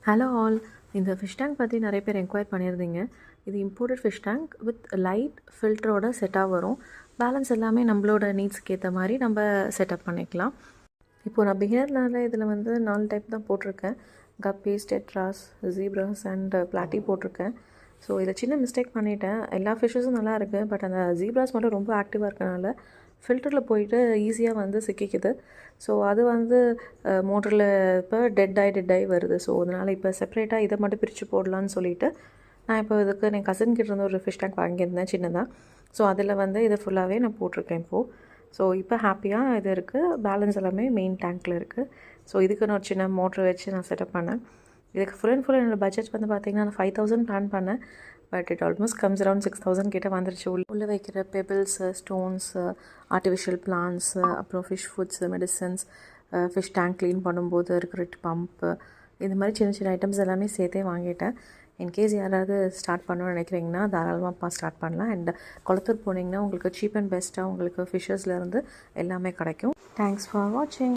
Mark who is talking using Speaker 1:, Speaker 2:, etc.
Speaker 1: Hello all. இந்த fish tank பற்றி நிறைய பேர் என்கொயர் பண்ணியிருந்தீங்க. இது imported fish tank with light ஃபில்டரோட செட்டாக வரும். பேலன்ஸ் எல்லாமே நம்மளோட நீட்ஸ்க்கு ஏற்ற மாதிரி நம்ம செட்டப் பண்ணிக்கலாம். இப்போது நான் பிகினர்னால இதில் 4 டைப் தான் போட்டிருக்கேன். கப்பீஸ், டெட்ராஸ், ஜீப்ராஸ் அண்ட் பிளாட்டி போட்டிருக்கேன். ஸோ இதில் சின்ன மிஸ்டேக் பண்ணிட்டேன். எல்லா ஃபிஷ்ஷஸும் நல்லா இருக்குது, பட் அந்த ஜீப்ராஸ் மட்டும் ரொம்ப ஆக்டிவாக இருக்கனால ஃபில்டரில் போயிட்டு ஈஸியாக சிக்கிக்குது. ஸோ அது மோட்டரில் இப்போ டெட் ஆகி வருது. ஸோ அதனால் இப்போ செப்பரேட்டாக இதை மட்டும் பிரித்து போடலான்னு சொல்லிவிட்டு நான் இப்போ இதுக்கு என் கசின் கிட்ட இருந்து ஒரு ஃபிஷ் டேங்க் வாங்கியிருந்தேன் சின்னதாக. ஸோ அதில் இதை ஃபுல்லாகவே நான் போட்டிருக்கேன் இப்போது. ஸோ இப்போ ஹாப்பியாக இது இருக்குது. பேலன்ஸ் எல்லாமே மெயின் டேங்க்கில் இருக்குது. ஸோ இதுக்கு நான் ஒரு சின்ன மோட்ரு வச்சு நான் செட்டப் பண்ணேன். இதுக்கு ஃபுல் அண்ட் ஃபுல் என்னோடய பட்ஜெட் பார்த்திங்கன்னா நான் 5,000 பிளான் பண்ணேன். But it almost comes around 6,000 கிட்ட வந்துருச்சு. உள்ளே வைக்கிற பெபிள்ஸு, ஸ்டோன்ஸு, ஆர்டிஃபிஷியல் பிளான்ஸு, அப்புறம் fish foods, medicines, fish tank clean பண்ணும்போது இருக்கிற பம்ப்பு, இந்த மாதிரி சின்ன சின்ன ஐட்டம்ஸ் எல்லாமே சேர்த்தே வாங்கிட்டேன். இன்கேஸ் யாராவது ஸ்டார்ட் பண்ணணும்னு நினைக்கிறீங்கன்னா தாராளமாக ஸ்டார்ட் பண்ணலாம். அண்ட் குளத்தூர் போனீங்கன்னா உங்களுக்கு சீப் அண்ட் பெஸ்ட்டாக உங்களுக்கு ஃபிஷ்ஷஸ்லேருந்து எல்லாமே கிடைக்கும். தேங்க்ஸ் ஃபார் வாட்சிங்.